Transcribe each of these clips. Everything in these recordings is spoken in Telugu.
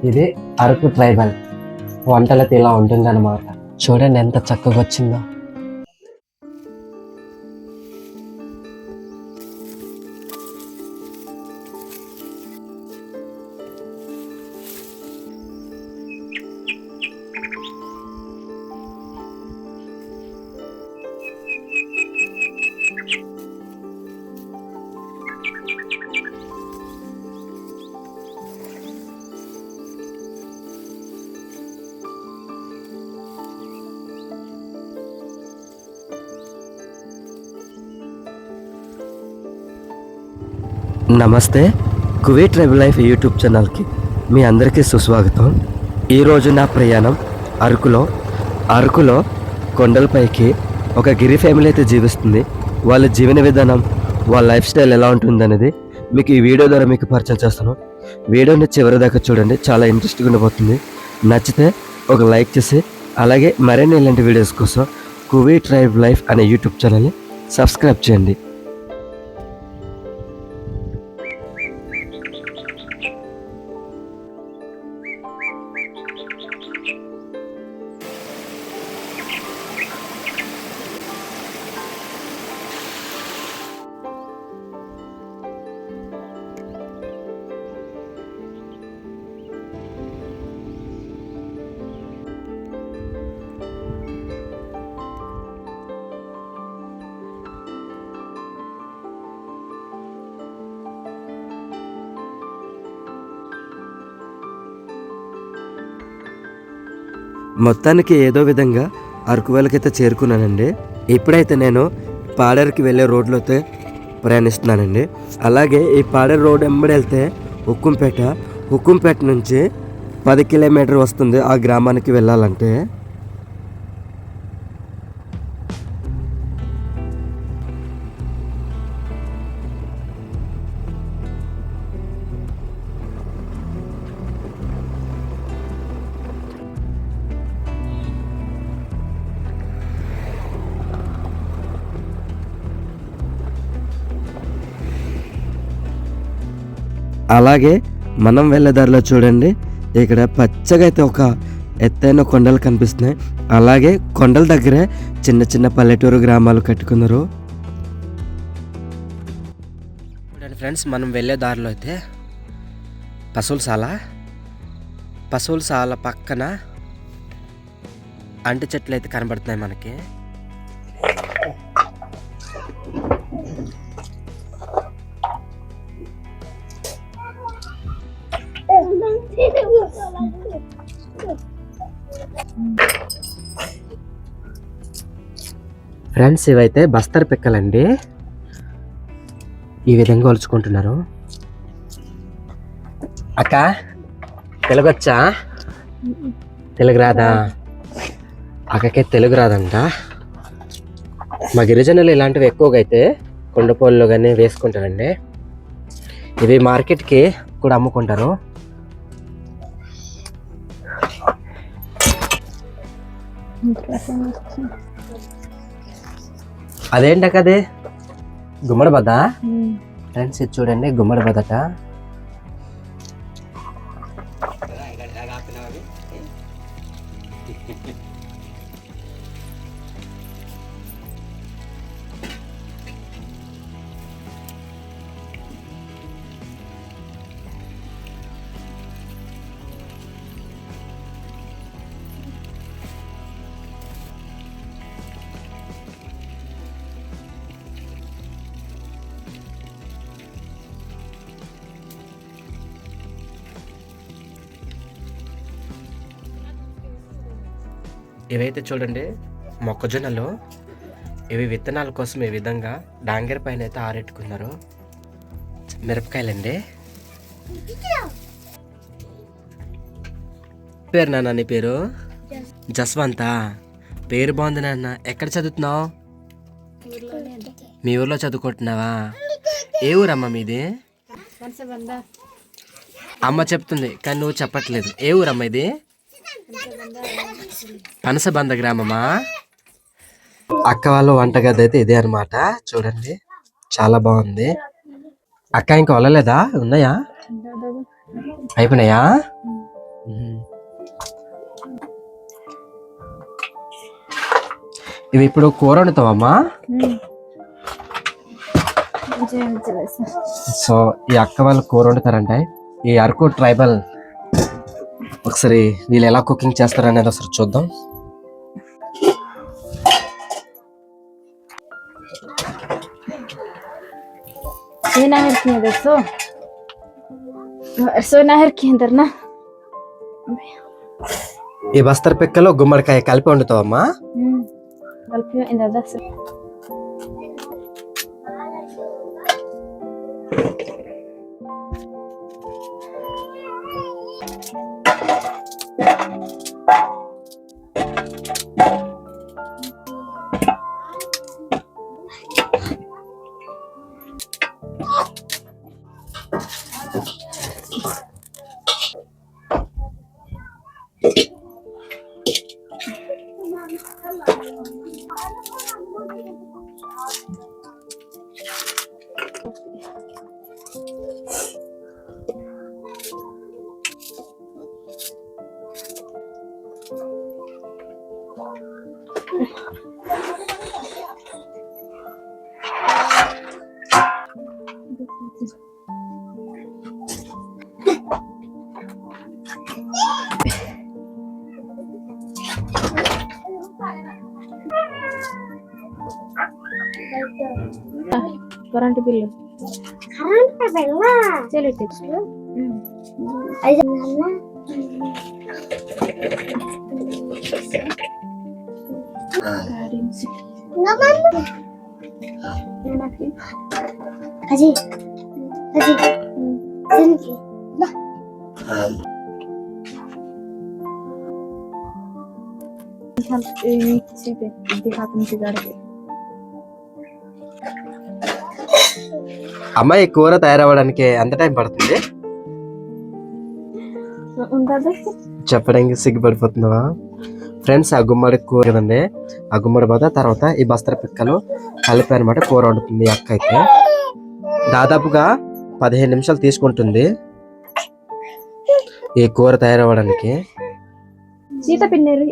ఇది అరకు ట్రైబల్ వంటలతో ఇలా ఉంటుందన్నమాట. చూడండి ఎంత చక్కగా వచ్చిందో. నమస్తే, కువైట్ ట్రైబల్ లైఫ్ యూట్యూబ్ ఛానల్కి మీ అందరికీ సుస్వాగతం. ఈరోజు నా ప్రయాణం అరకులో కొండలపైకి ఒక గిరి ఫ్యామిలీ అయితే జీవిస్తుంది. వాళ్ళ జీవన విధానం, వాళ్ళ లైఫ్ స్టైల్ ఎలా ఉంటుందనేది మీకు ఈ వీడియో ద్వారా మీకు పరిచయం చేస్తాను. వీడియోని చివరి దాకా చూడండి, చాలా ఇంట్రెస్టింగ్ ఉండబోతుంది. నచ్చితే ఒక లైక్ చేసి అలాగే మరిన్ని ఇలాంటి వీడియోస్ కోసం కువైట్ ట్రైబల్ లైఫ్ అనే యూట్యూబ్ ఛానల్ని సబ్స్క్రైబ్ చేయండి. మొత్తానికి ఏదో విధంగా అరకు వేళకైతే చేరుకున్నానండి. ఇప్పుడైతే నేను పాడేరుకి వెళ్ళే రోడ్లో అయితే ప్రయాణిస్తున్నానండి. అలాగే ఈ పాడేరు రోడ్ వెంబడి వెళ్తే హుక్కుంపేట నుంచి 10 కిలోమీటర్ వస్తుంది ఆ గ్రామానికి వెళ్ళాలంటే. అలాగే మనం వెళ్ళే దారిలో చూడండి, ఇక్కడ పచ్చగా అయితే ఒక ఎత్తైన కొండలు కనిపిస్తున్నాయి. అలాగే కొండల దగ్గరే చిన్న చిన్న పల్లెటూరు గ్రామాలు కట్టుకున్నారు. చూడండి ఫ్రెండ్స్, మనం వెళ్ళే దారిలో అయితే పశువుల పక్కన అంటి చెట్లు అయితే కనబడుతున్నాయి మనకి. ఫ్రెండ్స్, ఇవైతే బస్తర్ పిక్కలండి. ఈ విధంగా ఒలుచుకుంటున్నారు. అక్క, తెలుగు వచ్చా? తెలుగు రాదా? అక్కకే తెలుగు రాదంట. మా గిరిజనులు ఇలాంటివి ఎక్కువగా అయితే కొండపోల్లో కానీ వేసుకుంటారండి. ఇవి మార్కెట్కి కూడా అమ్ముకుంటారు. అదేంటక్క, అదే గుమ్మడి బద్ద. ఫ్రెండ్స్, ఇది చూడండి, గుమ్మడి బద్దట. ఇవైతే చూడండి మొక్కజొన్నలు. ఇవి విత్తనాల కోసం ఈ విధంగా డాంగర్ పైన అయితే ఆరెట్టుకున్నారు. మిరపకాయలండి. పేరు నాన్న, నీ పేరు? జస్వంతా. పేరు బాగుంది నాన్న. ఎక్కడ చదువుతున్నావు? మీ ఊర్లో చదువుకుంటున్నావా? ఏ ఊరమ్మా మీది? అమ్మ చెప్తుంది కానీ నువ్వు చెప్పట్లేదు. ఏ ఊరమ్మా ఇది? పనసబంద గ్రామమా? అక్క వాళ్ళ వంటగది అయితే ఇదే అనమాట. చూడండి, చాలా బాగుంది. అక్క ఇంకా వెళ్ళలేదా? ఉన్నాయా? అయిపోయినాయా? ఇవి ఇప్పుడు కూర వండుతావమ్మా? సో ఈ అక్క వాళ్ళు కూర వండుతారంటే ఈ అరకు ట్రైబల్. ఒకసారి వీళ్ళు ఎలా కుకింగ్ చేస్తారనేది ఒకసారి చూద్దాం. ఈ బస్తర్ పిక్కలో గుమ్మడికాయ కలిపి వండుతావమ్మా? కరెంట్ బిల్లు అమ్మాయి కూర తయారవ్వడానికి ఎంత టైం పడుతుంది చెప్పడానికి సిగ్గుపడిపోతున్నావా? ఫ్రెండ్స్, ఆ గుమ్మడి కూర కదండి, ఆ గుమ్మడి బాధ తర్వాత ఈ బస్తర పిక్కలు కలిపి అనమాట కూర వండుతుంది అక్క. అయితే దాదాపుగా 15 నిమిషాలు తీసుకుంటుంది ఈ కూర తయారవ్వడానికి. సీత పిన్నేరు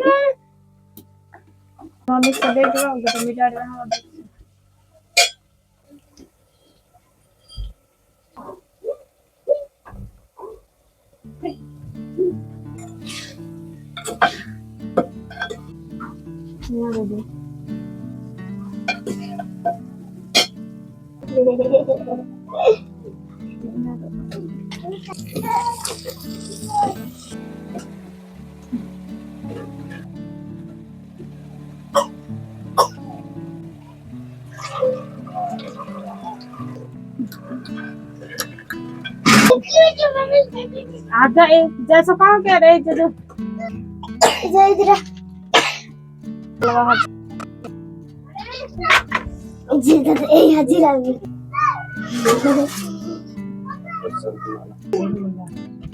आजा जैसा कहाँ कह रहे थे तो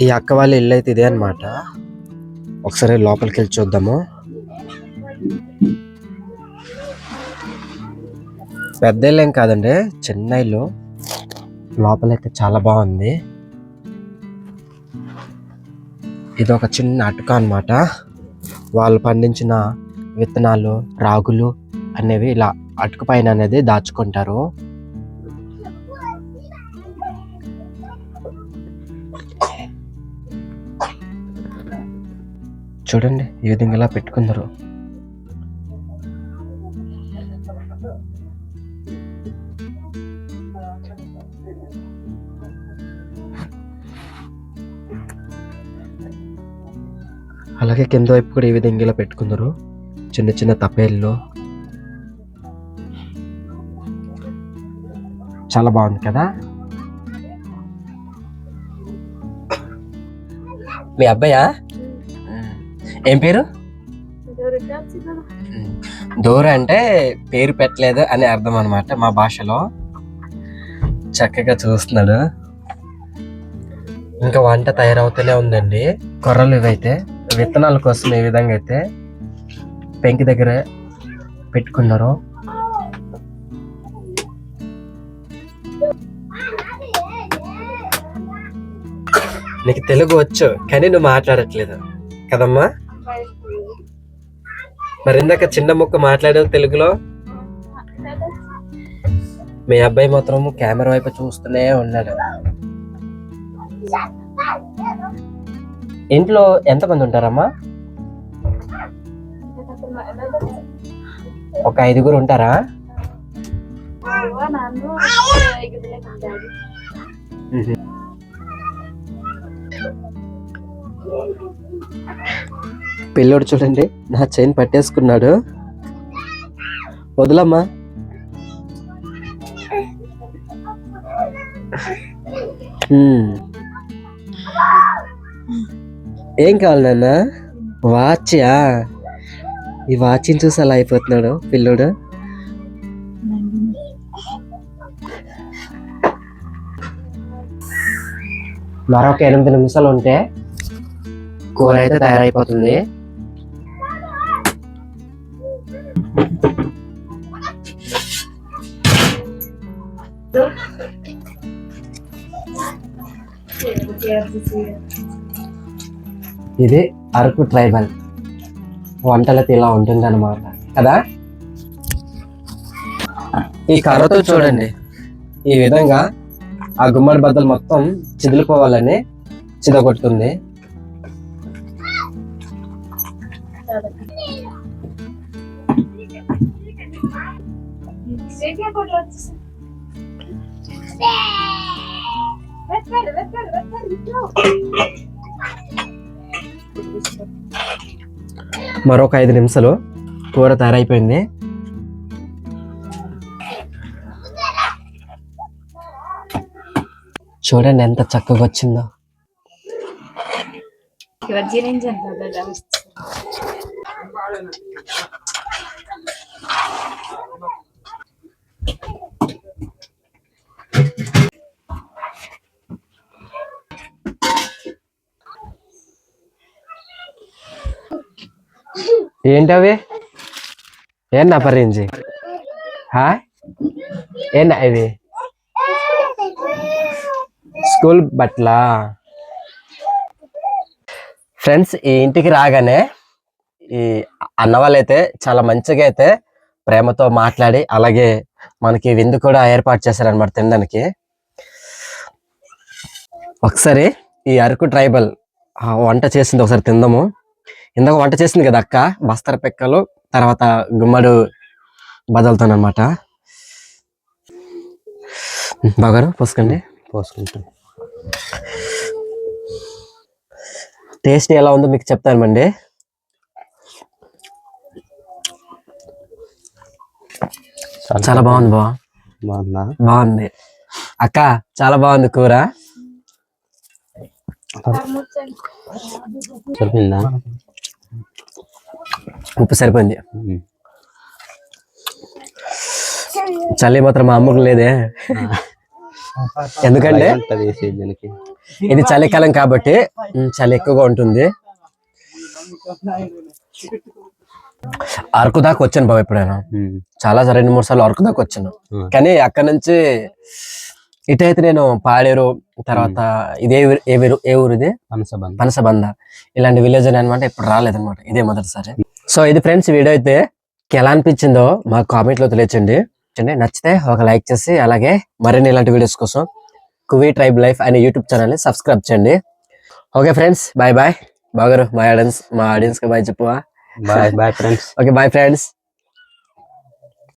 ఈ అక్క వాళ్ళ ఇల్లు అయితే ఇదే అనమాట. ఒకసారి లోపలికి వెళ్ళి చూద్దాము. పెద్ద ఇల్లు ఏం కాదండి, చిన్న ఇల్లు. లోపలైతే చాలా బాగుంది. ఇది ఒక చిన్న అటుక అన్నమాట. వాళ్ళు పండించిన విత్తనాలు, రాగులు అనేవి ఇలా అటుక పైన అనేది దాచుకుంటారు. చూడండి ఈ విధంగా ఇలా పెట్టుకున్నారు. అలాగే కింద వైపు కూడా ఈ విధంగా ఇలా పెట్టుకున్నారు, చిన్న చిన్న తపేళ్ళు. చాలా బాగుంది కదా. మీ అబ్బాయా? ఏం పేరు? దూర అంటే పేరు పెట్టలేదు అని అర్థం అనమాట మా భాషలో. చక్కగా చూస్తున్నాడు. ఇంకా వంట తయారవుతూనే ఉందండి. కొర్రలు ఇవైతే విత్తనాల కోసం ఈ విధంగా అయితే పెంకి దగ్గర పెట్టుకున్నారు. నీకు తెలుగు వచ్చు కానీ నువ్వు మాట్లాడట్లేదు కదమ్మా. మరి ఇందాక చిన్న ముక్క మాట్లాడావు తెలుగులో. మీ అబ్బాయి మాత్రం కెమెరా వైపు చూస్తూనే ఉన్నాడు. ఇంట్లో ఎంతమంది ఉంటారమ్మా? ఒక 5 ఉంటారా? పిల్లోడు చూడండి నా చైన్ పట్టేసుకున్నాడు. వదలమ్మా. ఏం కావాలి నాన్న? వాచా? ఈ వాచ్ని చూసి అలా అయిపోతున్నాడు పిల్లోడు. మరొక 8 నిమిషాలు ఉంటే కూర అయితే తయారైపోతుంది. ఇది అరకు ట్రైబల్ వంటలకి ఇలా ఉంటుంది అన్నమాట కదా. ఈ కర్రతో చూడండి ఈ విధంగా ఆ గుమ్మడి బద్దలు మొత్తం చిదిలిపోవాలని చిదగొడుతుంది. మరొక 5 నిమిషాలు కూర తయారైపోయింది. చూడండి ఎంత చక్కగా వచ్చిందో. ఏంటవి? ఏం పరించి ఏంటి అవి? స్కూల్ బట్టలా? ఫ్రెండ్స్ ఈ ఇంటికి రాగానే ఈ అన్న వాళ్ళైతే చాలా మంచిగా అయితే ప్రేమతో మాట్లాడి అలాగే మనకి విందు కూడా ఏర్పాటు చేశారనమాట తినడానికి. ఒకసారి ఈ అరకు ట్రైబల్ వంట చేసింది ఒకసారి తిందాము. ఇందాక వంట చేసింది కదా అక్క, బస్తర పెక్కలు తర్వాత గుమ్మడు బదలుతానమాట. బాగారు పోసుకోండి. పోసుకుంటాం. టేస్ట్ ఎలా ఉందో మీకు చెప్తానండి. చాలా బాగుంది. బాగుంది అక్క, చాలా బాగుంది కూర. సరిపోయిందా? ఉప్పు సరిపోయింది. చలి మాత్రం మా అమ్మకు లేదే, ఎందుకంటే ఇది చలికాలం కాబట్టి చలి ఎక్కువగా ఉంటుంది. అరకు దాకా వచ్చాను బాబు ఎప్పుడైనా, చాలా 2-3 సార్లు అరకు దాకా వచ్చాను. కానీ అక్కడ నుంచి ఇటైతే నేను పాడేరు తర్వాత ఇదే ఏ ఊరు ఇది పనసబంద ఇలాంటి విలేజ్ అని అనమాట ఇప్పుడు రాలేదనమాట, ఇదే మొదటిసారి. సో ఇది ఫ్రెండ్స్ వీడియో అయితే ఎలా అనిపించిందో మాకు కామెంట్ లో తెలియచండి. నచ్చితే ఒక లైక్ చేసి అలాగే మరిన్ని ఇలాంటి వీడియోస్ కోసం కువీ ట్రైబ్ లైఫ్ అనే యూట్యూబ్ ఛానల్ ని సబ్స్క్రైబ్ చేయండి. Okay friends, bye bye. బాగారు మా ఆడియన్స్ కి బాయ్ చెప్పువా. Bye friends. Okay bye friends.